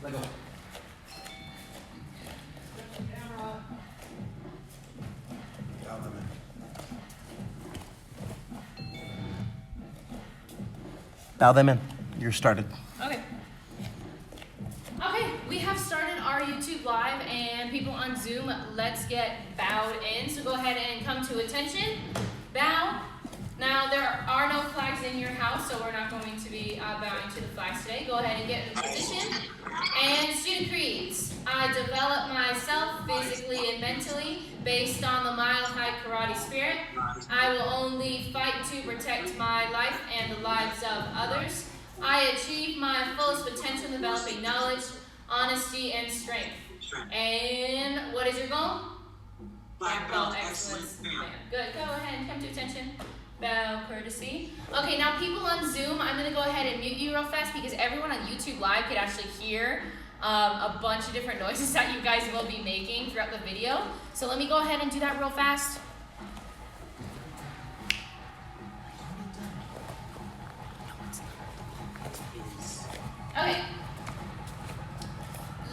Let go. Bow them in. You're started. Okay. Okay, we have started our YouTube Live, and people on Zoom, let's get bowed in. So go ahead and come to attention. Bow. Now, there are no flags in your house, so we're not going to be bowing to the flags today. Go ahead and get in position. And student creeds. I develop myself physically and mentally based on the Mile High Karate spirit. I will only fight to protect my life and the lives of others. I achieve my fullest potential developing knowledge, honesty, and strength. And what is your goal? Black belt excellence. Good. Go ahead and come to attention. Bow, courtesy. Okay, now people on Zoom, I'm going to go ahead and mute you real fast because everyone on YouTube Live could actually hear a bunch of different noises that you guys will be making throughout the video. So let me go ahead and do that real fast. Okay.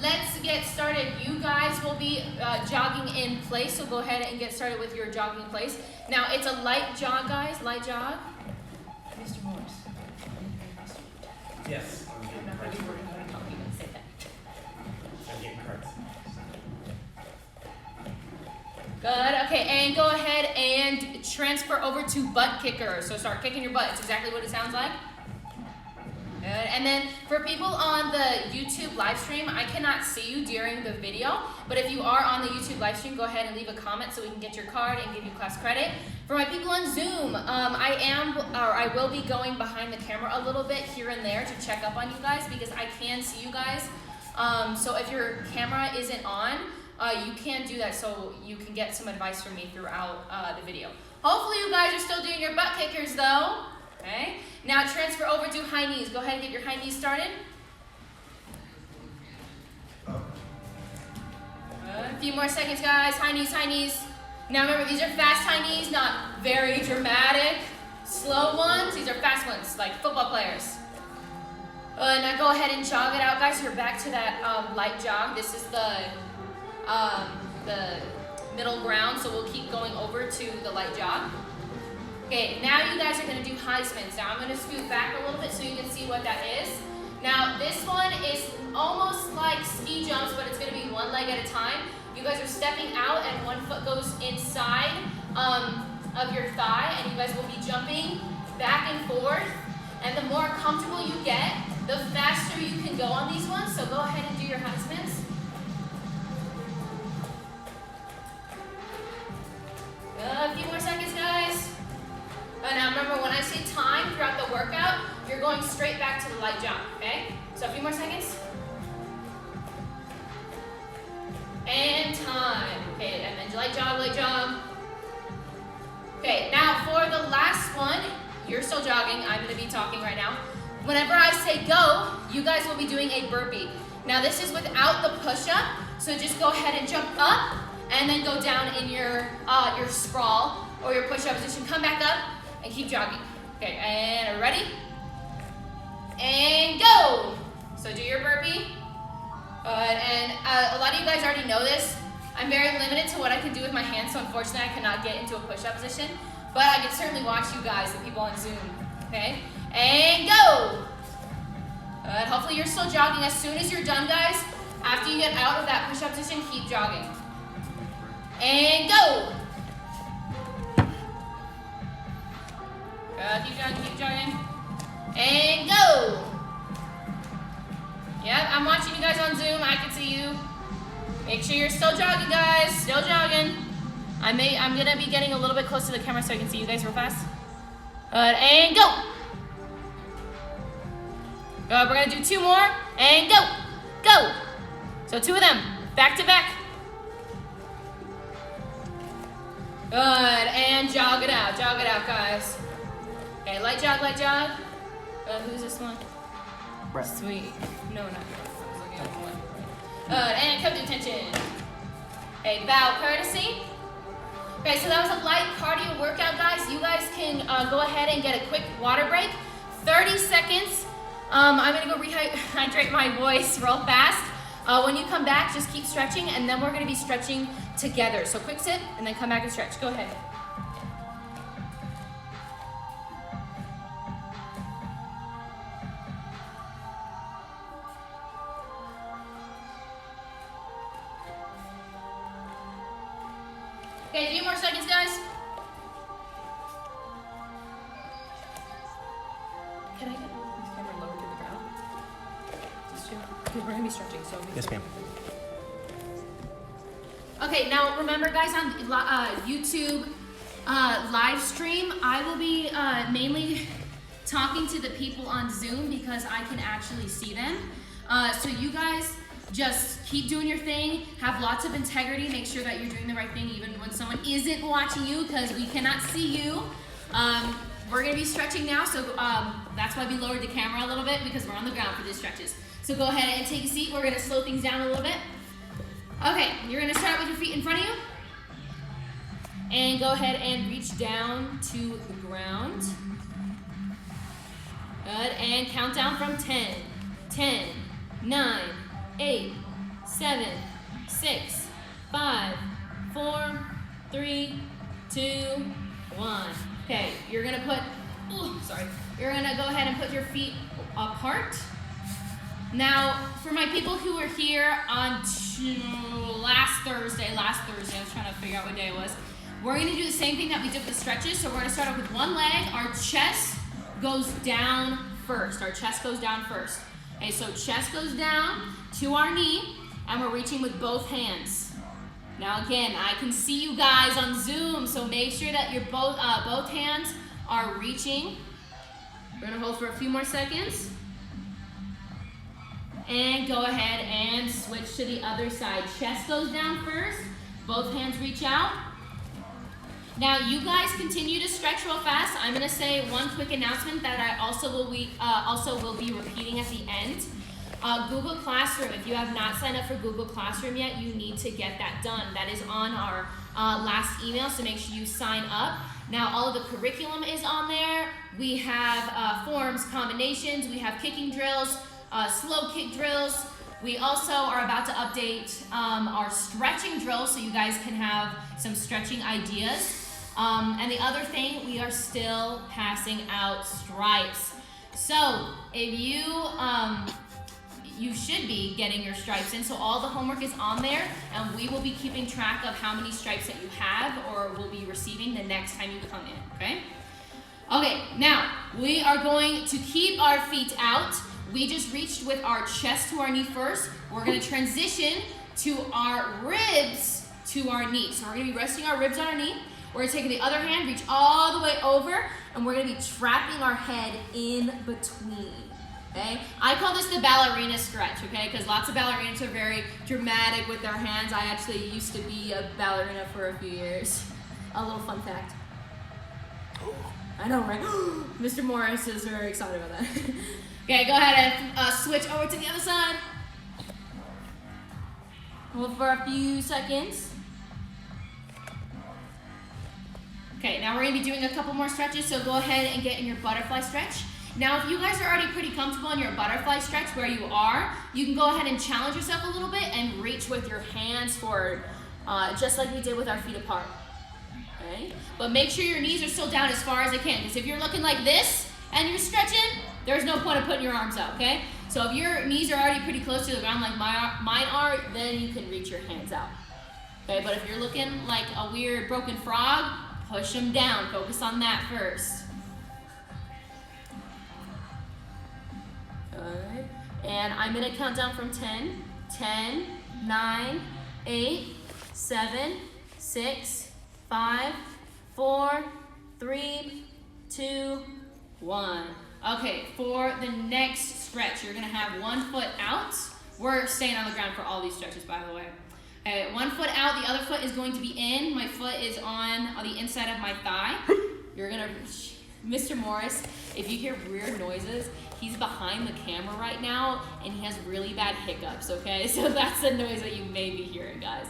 Let's get started. You guys will be jogging in place, so go ahead and get started with your jogging in place. Now, it's a light jog, guys. Light jog. Mr. Morris. Yes. I'm not going to be worried about talking and say that. I'm getting cards. Good. Okay, and go ahead and transfer over to butt kicker. So start kicking your butt. It's exactly what it sounds like. Good. And then for people on the YouTube live stream, I cannot see you during the video, but if you are on the YouTube live stream, go ahead and leave a comment so we can get your card and give you class credit. For my people on Zoom, I will be going behind the camera a little bit here and there to check up on you guys because I can see you guys. So if your camera isn't on, you can do that so you can get some advice from me throughout the video. Hopefully you guys are still doing your butt kickers though. Okay, now transfer over to high knees. Go ahead and get your high knees started. A few more seconds, guys. High knees, high knees. Now remember, these are fast high knees, not very dramatic. Slow ones, these are fast ones, like football players. Now go ahead and jog it out, guys. You're back to that light jog. This is the middle ground, so we'll keep going over to the light jog. Okay, now you guys are going to do high spins. Now I'm going to scoot back a little bit so you can see what that is. Now this one is almost like ski jumps, but it's going to be one leg at a time. You guys are stepping out and one foot goes inside of your thigh, and you guys will be jumping back and forth. And the more comfortable you get, the faster you can go on these ones. So go ahead and do your high spins. A few more seconds, guys. Now remember, when I say time throughout the workout, you're going straight back to the light jump, okay? So a few more seconds. And time. Okay, and then light jog, light jog. Okay, now for the last one, you're still jogging. I'm going to be talking right now. Whenever I say go, you guys will be doing a burpee. Now this is without the push-up, so just go ahead and jump up and then go down in your sprawl or your push-up position. Come back up and keep jogging. Okay, and ready? And go! So do your burpee. And a lot of you guys already know this. I'm very limited to what I can do with my hands, so unfortunately I cannot get into a push-up position. But I can certainly watch you guys, the people on Zoom. Okay? And go! Hopefully you're still jogging. As soon as you're done, guys, after you get out of that push-up position, keep jogging. And go! Keep jogging, keep jogging. And go! Yep, I'm watching you guys on Zoom. I can see you. Make sure you're still jogging, guys. Still jogging. I'm gonna be getting a little bit close to the camera so I can see you guys real fast. And go! We're gonna do two more. And go! Go! So two of them. Back to back. Good. And jog it out, guys. Okay, light jog, light jog. Who's this one? Brett. Sweet. No, not Brett. I was looking at the one. And come to attention. Okay, bow courtesy. Okay, so that was a light cardio workout, guys. You guys can go ahead and get a quick water break. 30 seconds I'm gonna go rehydrate my voice real fast. When you come back, just keep stretching, and then we're gonna be stretching together. So quick sip, and then come back and stretch. Go ahead. Okay, a few more seconds, guys. Can I get this camera lower to the ground? Just to, because we're gonna be stretching, so. Yes, ma'am. Okay, now remember, guys, on YouTube live stream, I will be mainly talking to the people on Zoom because I can actually see them. So you guys just keep doing your thing, have lots of integrity, make sure that you're doing the right thing even when someone isn't watching you because we cannot see you. We're gonna be stretching now, so that's why we lowered the camera a little bit because we're on the ground for these stretches. So go ahead and take a seat. We're gonna slow things down a little bit. Okay, you're gonna start with your feet in front of you. And go ahead and reach down to the ground. Good, and count down from 10. 10, 9, 8, 7, 6, 5, 4, 3, 2, 1. Okay, you're gonna put, you're gonna go ahead and put your feet apart. Now, for my people who were here on last Thursday, I was trying to figure out what day it was. We're gonna do the same thing that we did with the stretches. So we're gonna start off with one leg. Our chest goes down first. Okay, so chest goes down to our knee, and we're reaching with both hands. Now again, I can see you guys on Zoom, so make sure that your both hands are reaching. We're gonna hold for a few more seconds. And go ahead and switch to the other side. Chest goes down first, both hands reach out. Now you guys continue to stretch real fast. I'm gonna say one quick announcement that I also will be repeating at the end. Google Classroom, if you have not signed up for Google Classroom yet, you need to get that done. That is on our last email, so make sure you sign up. Now all of the curriculum is on there. We have forms, combinations, we have kicking drills, slow kick drills. We also are about to update our stretching drills so you guys can have some stretching ideas. And the other thing, we are still passing out stripes. So if you should be getting your stripes in, so all the homework is on there, and we will be keeping track of how many stripes that you have or will be receiving the next time you come in, okay? Okay, now we are going to keep our feet out. We just reached with our chest to our knee first. We're gonna transition to our ribs to our knee. So we're gonna be resting our ribs on our knee. We're gonna take the other hand, reach all the way over, and we're gonna be trapping our head in between, okay? I call this the ballerina stretch, okay? Because lots of ballerinas are very dramatic with their hands. I actually used to be a ballerina for a few years. A little fun fact. I know, right? Mr. Morris is very excited about that. Okay, go ahead and switch over to the other side. Hold for a few seconds. Okay, now we're gonna be doing a couple more stretches, so go ahead and get in your butterfly stretch. Now, if you guys are already pretty comfortable in your butterfly stretch where you are, you can go ahead and challenge yourself a little bit and reach with your hands forward, just like we did with our feet apart. Okay? But make sure your knees are still down as far as they can, because if you're looking like this and you're stretching, there's no point of putting your arms out, okay? So if your knees are already pretty close to the ground like mine are, then you can reach your hands out. Okay, but if you're looking like a weird broken frog, push them down. Focus on that first. Good. And I'm gonna count down from 10. 10, 9, 8, 7, 6, 5, 4, 3, 2, 1. Okay, for the next stretch, you're gonna have one foot out. We're staying on the ground for all these stretches, by the way. Okay, one foot out, the other foot is going to be in. My foot is on the inside of my thigh. You're gonna, Mr. Morris, if you hear weird noises, he's behind the camera right now and he has really bad hiccups, okay? So that's the noise that you may be hearing, guys.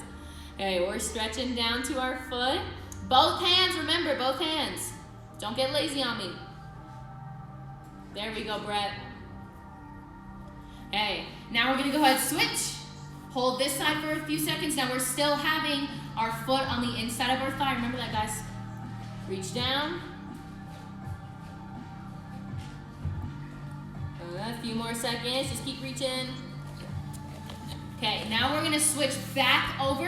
Okay, we're stretching down to our foot. Both hands, remember, both hands. Don't get lazy on me. There we go, Brett. Okay, now we're gonna go ahead and switch. Hold this side for a few seconds. Now we're still having our foot on the inside of our thigh. Remember that, guys. Reach down. A few more seconds, just keep reaching. Okay, now we're gonna switch back over.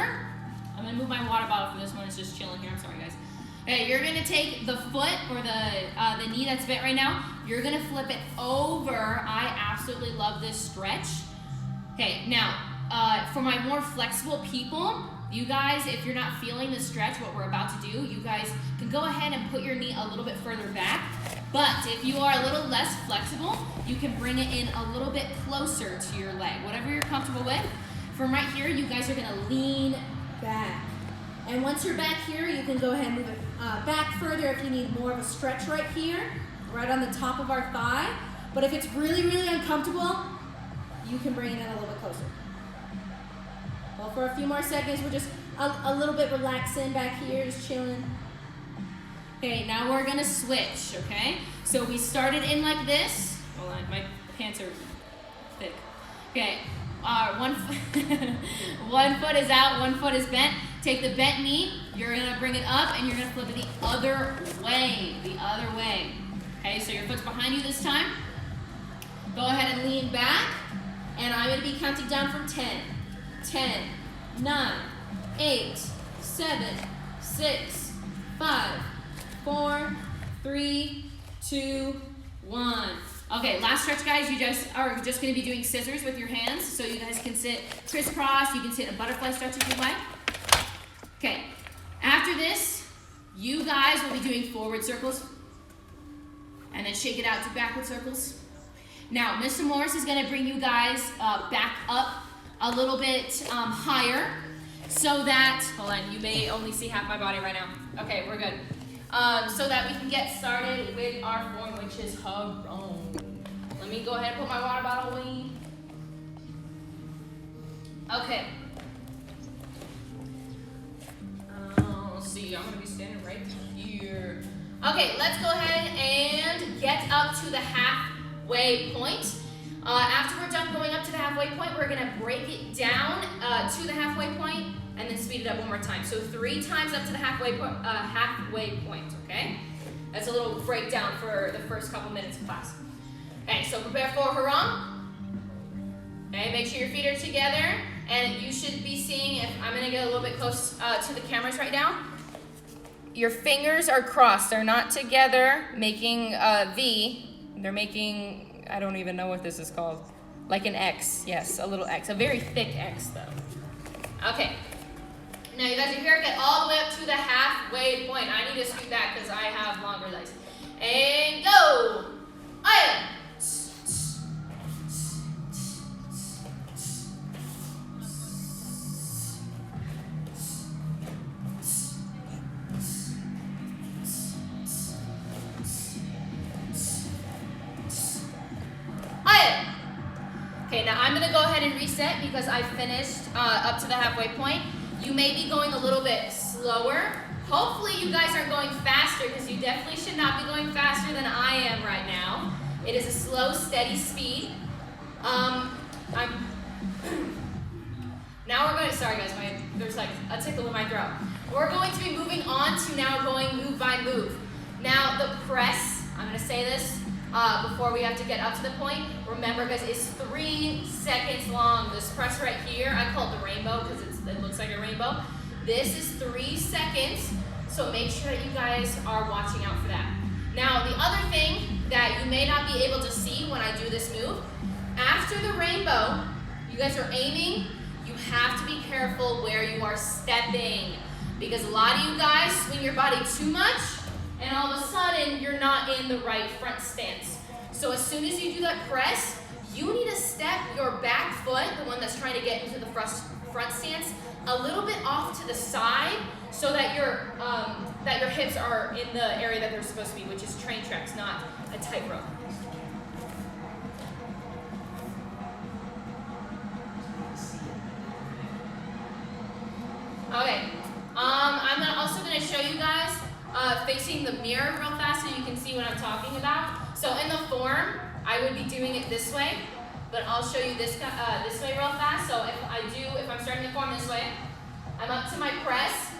I'm gonna move my water bottle for this one, it's just chilling here, I'm sorry guys. Okay, you're gonna take the foot or the knee that's bent right now, you're gonna flip it over. I absolutely love this stretch. Okay, now, for my more flexible people, you guys, if you're not feeling the stretch, what we're about to do, you guys can go ahead and put your knee a little bit further back. But if you are a little less flexible, you can bring it in a little bit closer to your leg, whatever you're comfortable with. From right here, you guys are gonna lean back. And once you're back here, you can go ahead and move it back further if you need more of a stretch right here, right on the top of our thigh. But if it's really, really uncomfortable, you can bring it in a little bit closer. Well, for a few more seconds, we're just a little bit relaxing back here, just chilling. Okay, now we're gonna switch, okay? So we started in like this. Hold on, my pants are thick. Okay, one foot is out, one foot is bent. Take the bent knee, you're gonna bring it up and you're gonna flip it the other way, Okay, so your foot's behind you this time. Go ahead and lean back, and I'm gonna be counting down from 10, 9, 8, 7, 6, 5, 4, 3, 2, 1. Okay, last stretch, guys. You just are just going to be doing scissors with your hands, so you guys can sit crisscross. You can sit in a butterfly stretch if you like. Okay, after this, you guys will be doing forward circles, and then shake it out to backward circles. Now, Mr. Morris is going to bring you guys back up a little bit higher, so that, hold on, you may only see half my body right now. Okay, we're good. So that we can get started with our form, which is hug roll. Let me go ahead and put my water bottle away. Okay. Let's see, I'm gonna be standing right here. Okay, let's go ahead and get up to the halfway point. After we're done going up to the halfway point, we're gonna break it down to the halfway point and then speed it up one more time. So 3 times up to the halfway point, okay? That's a little breakdown for the first couple minutes of class. Okay, so prepare for harang. Okay, make sure your feet are together, and you should be seeing, if I'm gonna get a little bit close to the cameras right now. Your fingers are crossed, they're not together, making a V. They're making, I don't even know what this is called. Like an X, yes, a little X, a very thick X though. Okay. Now you guys are here, get all the way up to the halfway point. I need to scoot back because I have longer legs. And go! Aya! Aya! Okay, now I'm gonna go ahead and reset because I finished up to the halfway point. You may be going a little bit slower. Hopefully you guys aren't going faster, because you definitely should not be going faster than I am right now. It is a slow, steady speed. Now we're going to, sorry guys, there's like a tickle in my throat. We're going to be moving on to now going move by move. Now the press, I'm going to say this before we have to get up to the point. Remember guys, it's 3 seconds long. This press right here, I call it the rainbow because it looks like a rainbow. This is 3 seconds, so make sure that you guys are watching out for that. Now, the other thing that you may not be able to see when I do this move, after the rainbow, you guys are aiming, you have to be careful where you are stepping, because a lot of you guys swing your body too much, and all of a sudden, you're not in the right front stance. So as soon as you do that press, you need to step your back foot, the one that's trying to get into the front stance, a little bit off to the side so that your hips are in the area that they're supposed to be, which is train tracks, not a tightrope. Okay, I'm also going to show you guys facing the mirror real fast so you can see what I'm talking about. So in the form, I would be doing it this way. but I'll show you this way real fast. So if I'm starting the form this way, I'm up to my press,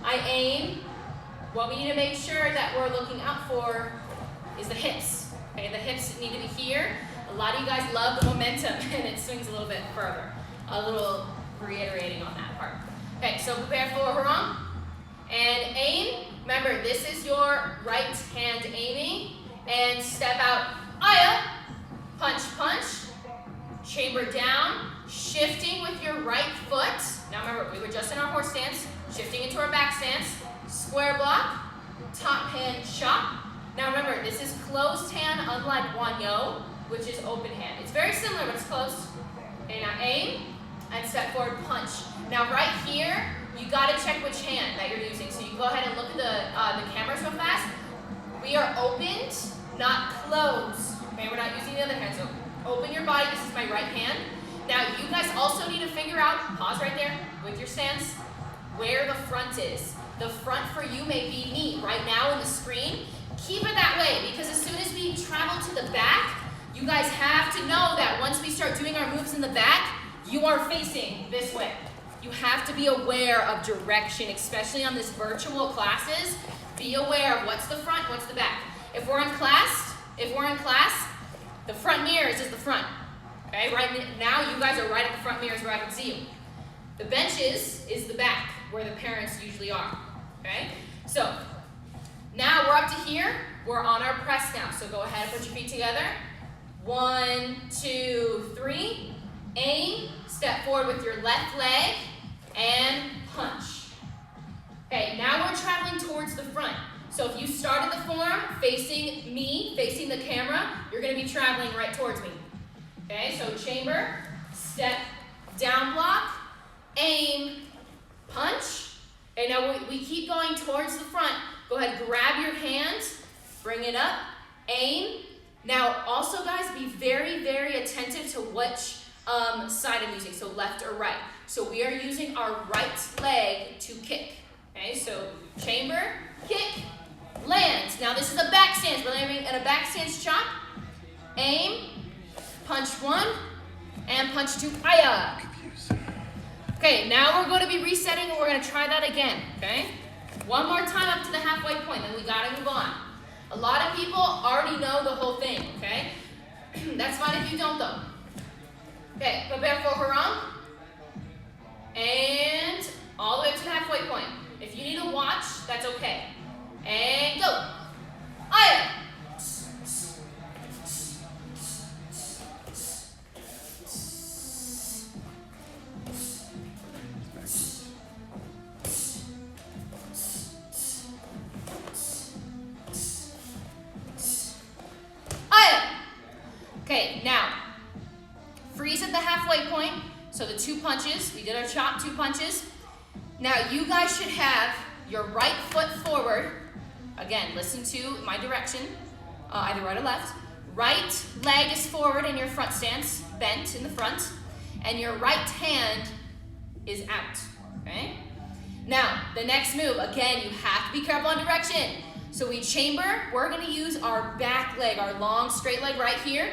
I aim. What we need to make sure that we're looking out for is the hips. Okay, the hips need to be here. A lot of you guys love the momentum and it swings a little bit further. A little reiterating on that part. Okay, so prepare for harang and aim. Remember, this is your right hand aiming and step out, aya, punch, punch, chamber down, shifting with your right foot. Now remember, we were just in our horse stance, shifting into our back stance, square block, top hand chop. Now remember, this is closed hand, unlike wanyo, which is open hand. It's very similar, but it's closed. Okay, now aim and step forward, punch. Now right here, you gotta check which hand that you're using. So you go ahead and look at the cameras real fast. We are opened, not closed. Okay, we're not using the other hand. So open your body, this is my right hand. Now you guys also need to figure out, pause right there with your stance, where the front is. The front for you may be me right now in the screen. Keep it that way, because as soon as we travel to the back, you guys have to know that once we start doing our moves in the back, you are facing this way. You have to be aware of direction, especially on this virtual classes. Be aware of what's the front, what's the back. If we're in class, the front mirrors is the front. Okay, right now you guys are right at the front mirrors where I can see you. The benches is the back, where the parents usually are. Okay, so now we're up to here. We're on our press now. So go ahead and put your feet together. 1, 2, 3. Aim. Step forward with your left leg and punch. Okay, now we're traveling towards the front. So if you started the form facing me, facing the camera, you're going to be traveling right towards me. Okay, so chamber, step, down block, aim, punch. Okay, now we keep going towards the front. Go ahead, grab your hands, bring it up, aim. Now also guys, be very, very attentive to which side I'm using, so left or right. So we are using our right leg to kick. Okay, so chamber, kick, land. Now this is a back stance. We're landing in a back stance chop. Aim, punch 1, and punch 2, aya. Okay, now we're going to be resetting and we're going to try that again, okay? One more time up to the halfway point, then we got to move on. A lot of people already know the whole thing, okay? That's fine if you don't though. Okay, prepare for harang. And all the way to the halfway point. If you need to watch, that's okay. And go. Aya. Okay, now, freeze at the halfway point. So the 2 punches, we did our chop, 2 punches. Now you guys should have your right foot forward. Again, listen to my direction, either right or left. Right leg is forward in your front stance, bent in the front, and your right hand is out, okay? Now, the next move, again, you have to be careful on direction. So we chamber, we're gonna use our back leg, our long straight leg right here.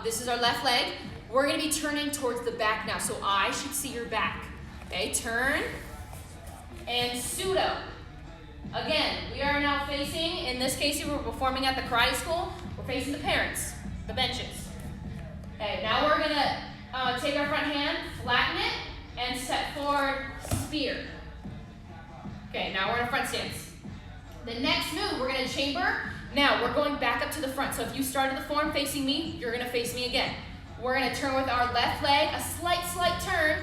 This is our left leg. We're gonna be turning towards the back now, so I should see your back. Okay, turn, and pseudo. Again, we are now facing, in this case, if we're performing at the karate school, we're facing the parents, the benches. Okay, now we're gonna take our front hand, flatten it, and step forward, spear. Okay, now we're in a front stance. The next move, we're gonna chamber. Now, we're going back up to the front. So if you started the form facing me, you're gonna face me again. We're gonna turn with our left leg, a slight turn,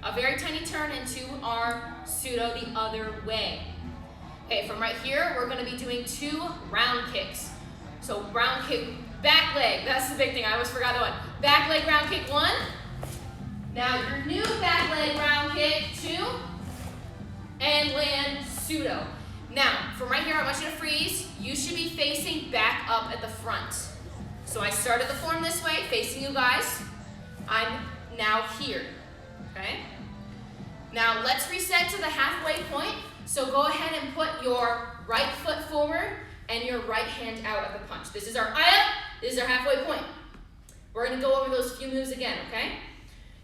a very tiny turn into our pseudo the other way. Okay, from right here, we're gonna be doing 2 round kicks. So round kick, back leg, that's the big thing, I always forgot that one. Back leg round kick 1. Now your new back leg round kick 2, and land pseudo. Now, from right here, I want you to freeze. You should be facing back up at the front. So I started the form this way, facing you guys. I'm now here, okay? Now let's reset to the halfway point. So go ahead and put your right foot forward and your right hand out at the punch. This is our aya, this is our halfway point. We're gonna go over those few moves again, okay?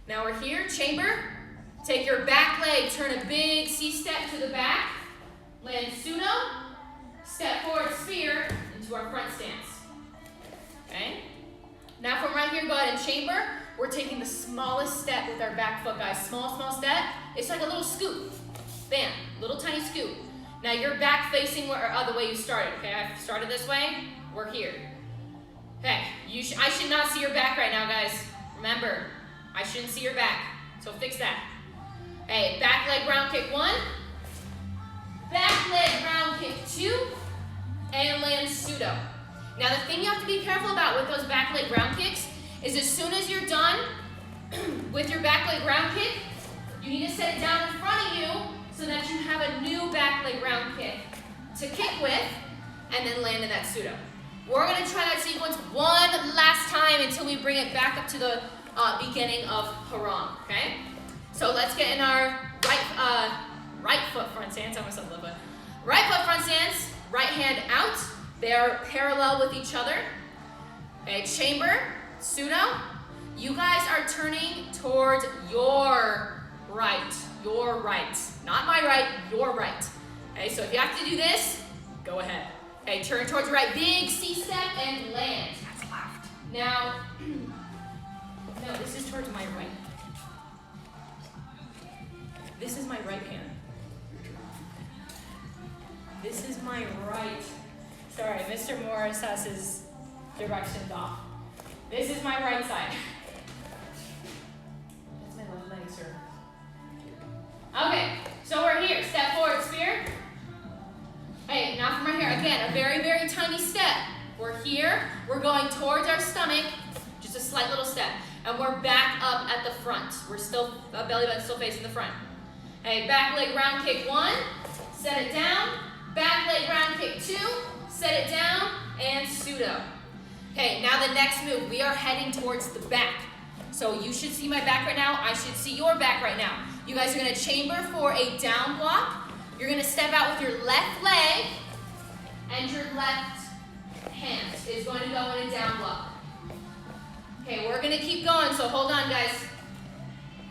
Now we're here, chamber. Take your back leg, turn a big C-step to the back, land pseudo, step forward, spear, into our front stance, okay? Now from right here, go ahead and chamber. We're taking the smallest step with our back foot, guys. Small, small step. It's like a little scoop. Bam, little tiny scoop. Now you're back facing the way you started, okay? I started this way, we're here. Okay, I should not see your back right now, guys. Remember, I shouldn't see your back, so fix that. Okay, back leg round kick 1, back leg round kick 2, and land pseudo. Now the thing you have to be careful about with those back leg round kicks is as soon as you're done with your back leg round kick, you need to set it down in front of you so that you have a new back leg round kick to kick with and then land in that pseudo. We're gonna try that sequence one last time until we bring it back up to the beginning of harang, okay? So let's get in our right foot front stance. I almost said left foot. Right foot front stance, right hand out. They're parallel with each other. Okay, chamber, pseudo. You guys are turning towards your right. Not my right, your right. Okay, so if you have to do this, go ahead. Okay, turn towards your right, big C-step and land. That's left. Now, no, this is towards my right. This is my right hand. This is my right. Sorry, Mr. Morris has his directions off. This is my right side. That's my left leg, sir. Okay, so we're here. Step forward, spear. Hey, now from right here, again, a very, very tiny step. We're here, we're going towards our stomach, just a slight little step. And we're back up at the front. We're still, belly button still facing the front. Hey, back leg round kick 1, set it down. Back leg round kick 2, set it down, and pseudo. Okay, now the next move, we are heading towards the back. So you should see my back right now, I should see your back right now. You guys are gonna chamber for a down block. You're gonna step out with your left leg, and your left hand is going to go in a down block. Okay, we're gonna keep going, so hold on, guys.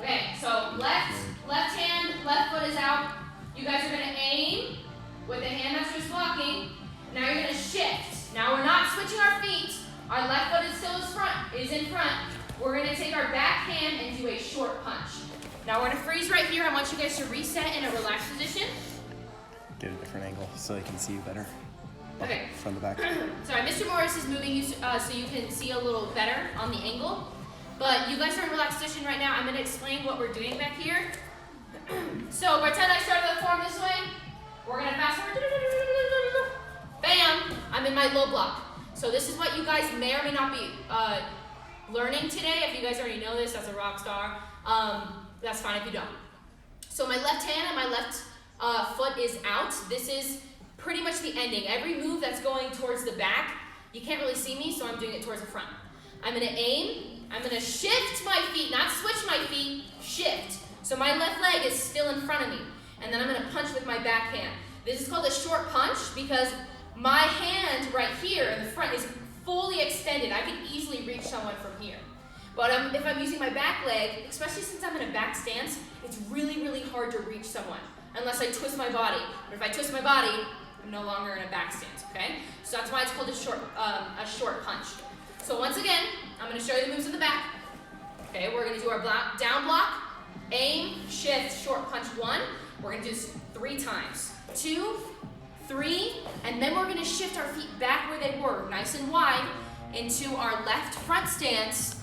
Okay, so left hand, left foot is out. You guys are gonna aim with the hand that's just blocking. Now you're gonna shift. Now we're not switching our feet. Our left foot is still in front. We're gonna take our back hand and do a short punch. Now we're gonna freeze right here. I want you guys to reset in a relaxed position. Get a different angle so they can see you better. Okay. From the back. Sorry, Mr. Morris is moving you so you can see a little better on the angle. But you guys are in relaxed position right now. I'm gonna explain what we're doing back here. So pretend I started the form this way. We're gonna fast forward. Bam! I'm in my low block. So this is what you guys may or may not be learning today. If you guys already know this, that's a rock star. That's fine if you don't. So my left hand and my left foot is out. This is pretty much the ending. Every move that's going towards the back, you can't really see me, so I'm doing it towards the front. I'm gonna aim. I'm gonna shift my feet, not switch my feet, shift. So my left leg is still in front of me. And then I'm gonna punch with my back hand. This is called a short punch because my hand right here in the front is fully extended. I can easily reach someone from here. But if I'm using my back leg, especially since I'm in a back stance, it's really, really hard to reach someone unless I twist my body. But if I twist my body, I'm no longer in a back stance, okay? So that's why it's called a short punch. So once again, I'm gonna show you the moves in the back. Okay, we're gonna do our down block, aim, shift, short punch 1. We're gonna do this 3 times. 2, 3, and then we're gonna shift our feet back where they were, nice and wide, into our left front stance,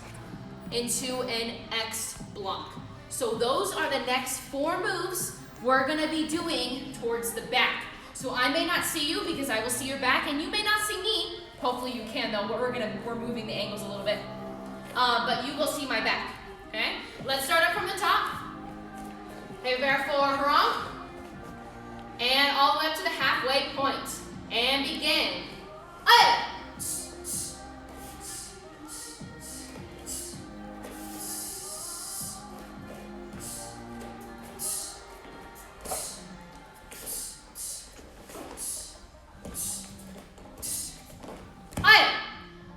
into an X block. So those are the next 4 moves we're gonna be doing towards the back. So I may not see you because I will see your back, and you may not see me. Hopefully you can though, but we're moving the angles a little bit. But you will see my back, okay? Let's start up from the top. Prepare for harang. And all the way up to the halfway point. And begin. Hey!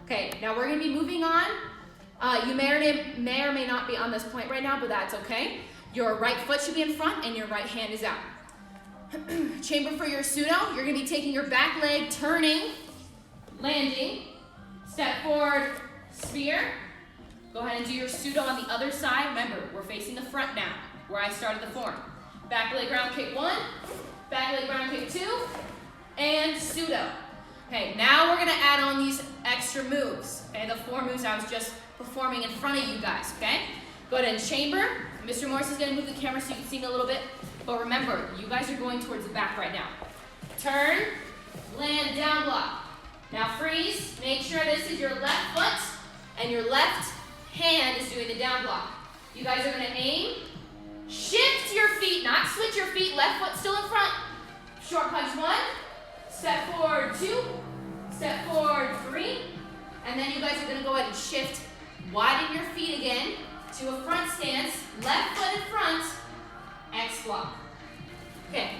Okay, now we're gonna be moving on you may or may not be on this point right now, but that's okay. Your right foot should be in front and your right hand is out. Chamber for your pseudo, you're gonna be taking your back leg, turning, landing, step forward, spear. Go ahead and do your pseudo on the other side. Remember, we're facing the front now, where I started the form. Back leg round kick 1, back leg round kick 2, and pseudo. Okay, now we're gonna add on these extra moves. Okay, the 4 moves I was just performing in front of you guys, okay? Go ahead and chamber. Mr. Morris is gonna move the camera so you can see me a little bit. But remember, you guys are going towards the back right now. Turn, land, down block. Now freeze, make sure this is your left foot and your left hand is doing the down block. You guys are gonna aim, shift your feet, not switch your feet, left foot still in front. Short punch 1, step forward 2, step forward 3, and then you guys are gonna go ahead and shift, widen your feet again to a front stance, left foot in front, X block. Okay,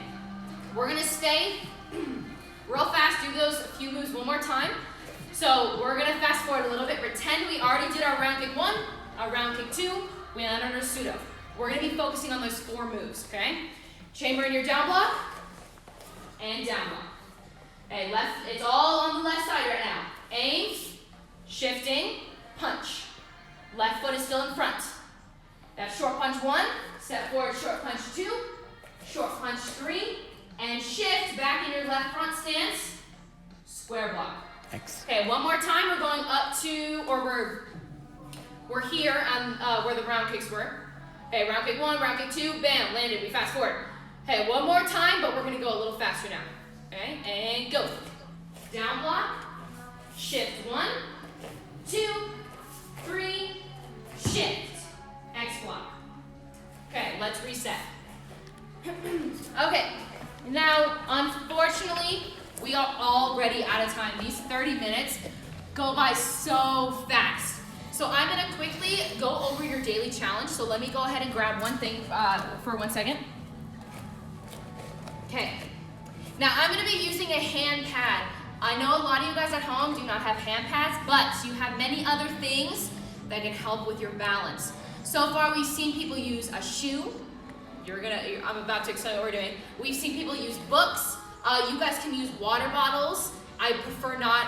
we're gonna stay real fast, do those few moves one more time. So we're gonna fast forward a little bit, pretend we already did our round kick 1, our round kick 2, we landed on our pseudo. We're gonna be focusing on those 4 moves, okay? Chamber in your down block, and down block. Okay, left, it's all on the left side right now. Aim, shifting, punch. Left foot is still in front. That's short punch 1, step forward, short punch 2, short punch 3, and shift back in your left front stance, square block. X. Okay, one more time, we're going up to, or we're here on where the round kicks were. Okay, round kick 1, round kick 2, bam, landed, we fast forward. Okay, one more time, but we're gonna go a little faster now. Okay, and go. Down block, shift 1, 2, 3, shift, X block. Okay, let's reset. Okay, now unfortunately, we are already out of time. These 30 minutes go by so fast. So I'm gonna quickly go over your daily challenge. So let me go ahead and grab one thing for 1 second. Okay, now I'm gonna be using a hand pad. I know a lot of you guys at home do not have hand pads, but you have many other things that can help with your balance. So far we've seen people use a shoe. I'm about to explain what we're doing. We've seen people use books. You guys can use water bottles. I prefer not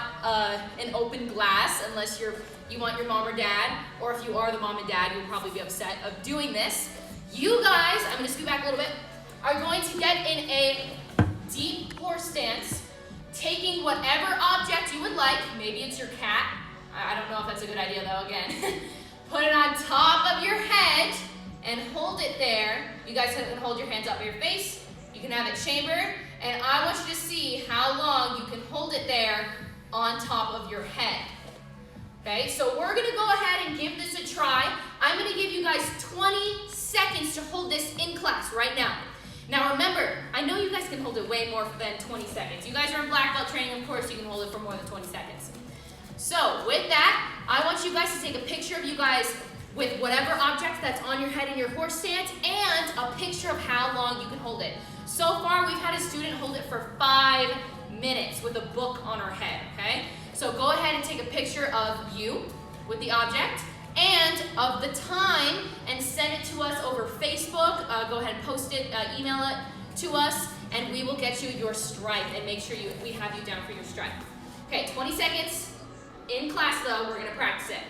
an open glass unless you want your mom or dad, or if you are the mom and dad, you'll probably be upset of doing this. You guys, I'm gonna scoot back a little bit, are going to get in a deep horse stance, taking whatever object you would like, maybe it's your cat, I don't know if that's a good idea though, again. Put it on top of your head and hold it there. You guys can hold your hands up at your face. You can have it chambered, and I want you to see how long you can hold it there on top of your head. Okay, so we're gonna go ahead and give this a try. I'm gonna give you guys 20 seconds to hold this in class right now. Now remember, I know you guys can hold it way more than 20 seconds. You guys are in black belt training, of course you can hold it for more than 20 seconds. So with that, I want you guys to take a picture of you guys with whatever object that's on your head in your horse stance and a picture of how long you can hold it. So far, we've had a student hold it for 5 minutes with a book on her head, okay? So go ahead and take a picture of you with the object and of the time and send it to us over Facebook. Go ahead and post it, email it to us, and we will get you your stripe and make sure we have you down for your stripe. Okay, 20 seconds. In class though, we're gonna practice it.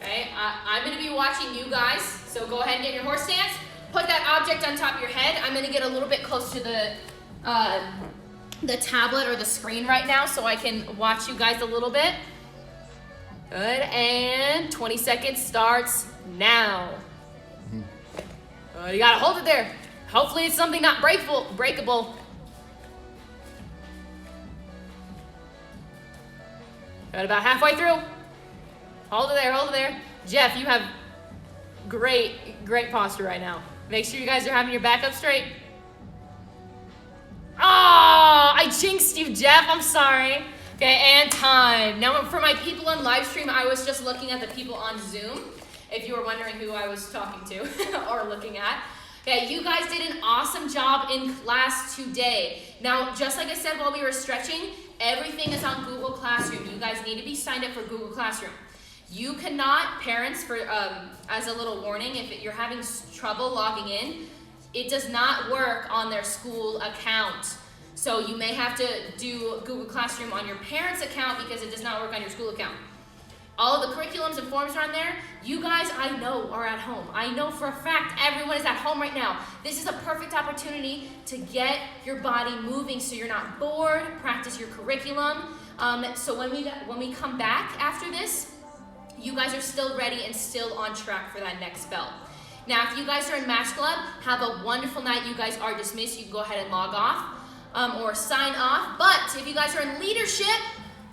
Okay, I'm gonna be watching you guys, so go ahead and get your horse stance. Put that object on top of your head. I'm gonna get a little bit close to the tablet or the screen right now so I can watch you guys a little bit. Good, and 20 seconds starts now. You gotta hold it there. Hopefully it's something not breakable. Got about halfway through. Hold it there, hold it there. Jeff, you have great posture right now. Make sure you guys are having your back up straight. Oh, I jinxed you, Jeff, I'm sorry. Okay, and time. Now for my people on live stream, I was just looking at the people on Zoom, if you were wondering who I was talking to or looking at. Okay, you guys did an awesome job in class today. Now, just like I said while we were stretching, everything is on Google Classroom. You guys need to be signed up for Google Classroom. You cannot, parents, as a little warning, if you're having trouble logging in, it does not work on their school account. So you may have to do Google Classroom on your parents' account because it does not work on your school account. All of the curriculums and forms are on there. You guys, I know, are at home. I know for a fact everyone is at home right now. This is a perfect opportunity to get your body moving so you're not bored, practice your curriculum. So when we come back after this, you guys are still ready and still on track for that next bell. Now, if you guys are in Match Club, have a wonderful night. You guys are dismissed. You can go ahead and log off or sign off. But if you guys are in leadership,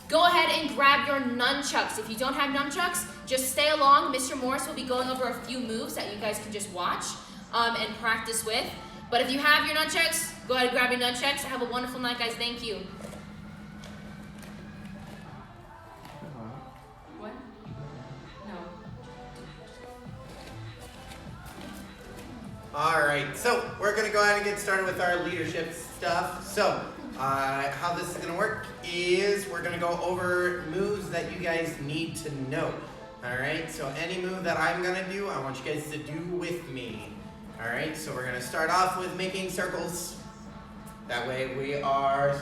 go ahead and grab your nunchucks. If you don't have nunchucks, just stay along. Mr. Morris will be going over a few moves that you guys can just watch and practice with. But if you have your nunchucks, go ahead and grab your nunchucks. Have a wonderful night, guys. Thank you. What? No. All right, so we're gonna go ahead and get started with our leadership stuff. So how this is gonna work is we're gonna go over moves that you guys need to know. All right, so any move that I'm gonna do, I want you guys to do with me. All right, so we're gonna start off with making circles. That way we are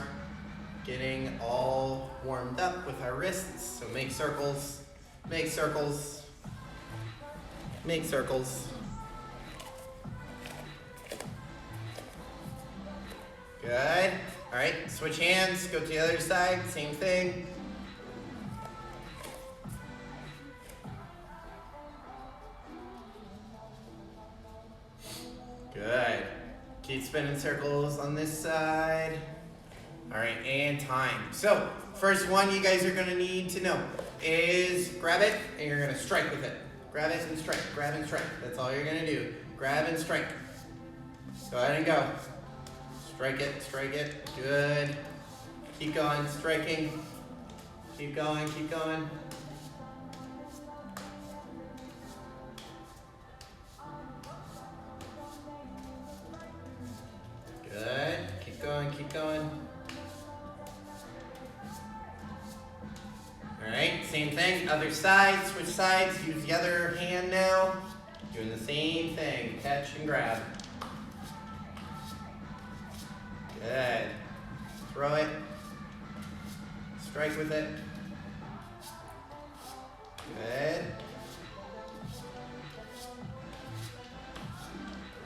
getting all warmed up with our wrists. So make circles, make circles, make circles. Good. All right, switch hands, go to the other side, same thing. Good. Keep spinning circles on this side. All right, and time. So, first one you guys are gonna need to know is grab it and you're gonna strike with it. Grab it and strike, grab and strike. That's all you're gonna do. Grab and strike. Go ahead and go. Strike it, good. Keep going, striking. Keep going, keep going. Good, keep going, keep going. All right, same thing, other side, switch sides, use the other hand now. Doing the same thing, catch and grab. Good. Throw it. Strike with it. Good.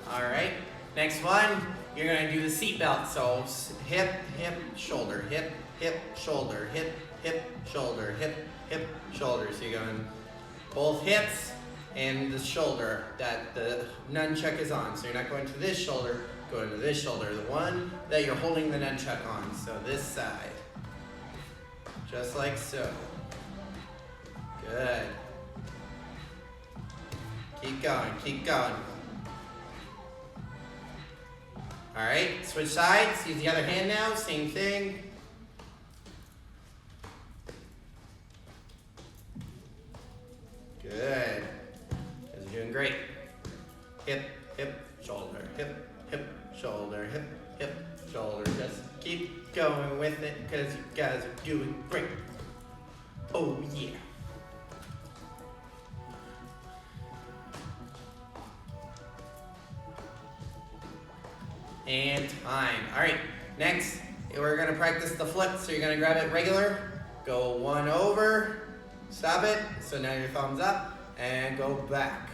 All right. Next one, you're going to do the seat belt. So hip, hip, shoulder, hip, hip, shoulder, hip, hip, shoulder, hip, hip, shoulder. So you're going both hips and the shoulder that the nunchuck is on. So you're not going to this shoulder. Go into this shoulder, the one that you're holding the nunchuck on. So this side, just like so. Good. Keep going, keep going. All right, switch sides, use the other hand now, same thing. Good. You guys are doing great. Hip, hip, shoulder, hip, hip, shoulder, hip, hip, shoulder. Just keep going with it because you guys are doing great. Oh yeah. And time. All right, next we're gonna practice the flip. So you're gonna grab it regular, go one over, stop it. So now your thumb's up and go back.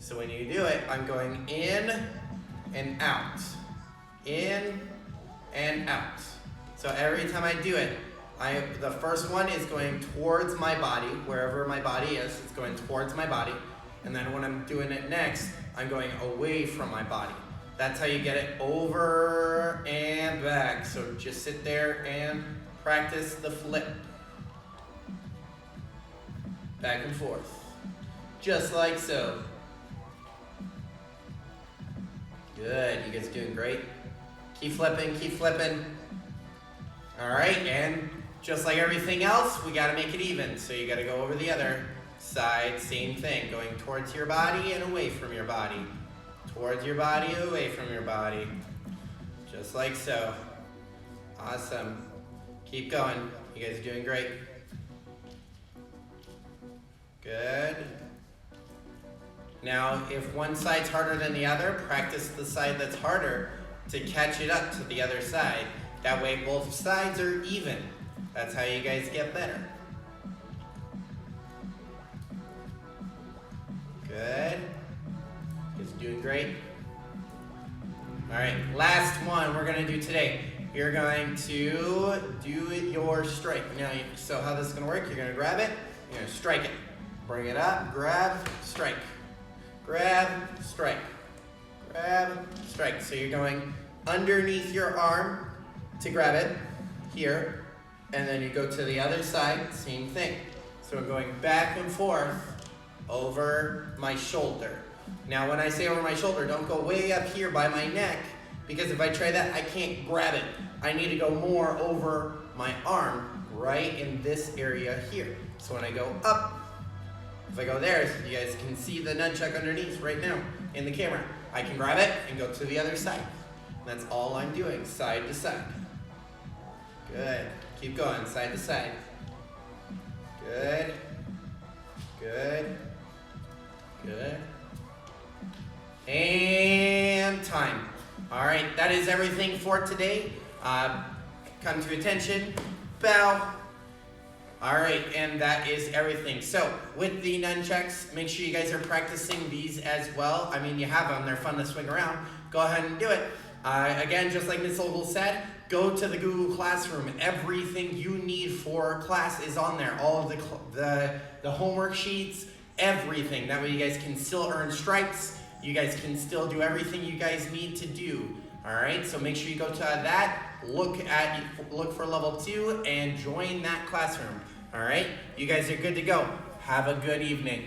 So when you do it, I'm going in and out. In and out. So every time I do it, the first one is going towards my body, wherever my body is, it's going towards my body. And then when I'm doing it next, I'm going away from my body. That's how you get it over and back. So just sit there and practice the flip. Back and forth. Just like so. Good, you guys are doing great. Keep flipping, keep flipping. All right, and just like everything else, we gotta make it even. So you gotta go over the other side, same thing, going towards your body and away from your body. Towards your body, away from your body. Just like so. Awesome. Keep going, you guys are doing great. Good. Now, if one side's harder than the other, practice the side that's harder to catch it up to the other side. That way both sides are even. That's how you guys get better. Good. It's doing great. All right, last one we're gonna do today. You're going to do your strike. Now, so how this is gonna work, you're gonna grab it, you're gonna strike it. Bring it up, grab, strike. Grab, strike. Grab, strike. So you're going underneath your arm to grab it, here, and then you go to the other side, same thing. So I'm going back and forth over my shoulder. Now when I say over my shoulder, don't go way up here by my neck, because if I try that, I can't grab it. I need to go more over my arm, right in this area here. So when I go up, if I go there, you guys can see the nunchuck underneath right now in the camera. I can grab it and go to the other side. That's all I'm doing, side to side. Good. Keep going, side to side. Good. Good. Good. And time. All right, that is everything for today. Come to attention, bow. All right, and that is everything. So with the nunchucks, make sure you guys are practicing these as well. I mean, you have them, they're fun to swing around. Go ahead and do it. Again, just like Ms. Ogle said, go to the Google Classroom. Everything you need for class is on there. All of the homework sheets, everything. That way you guys can still earn stripes. You guys can still do everything you guys need to do. All right, so make sure you go to that, look for level 2 and join that classroom. All right, you guys are good to go. Have a good evening.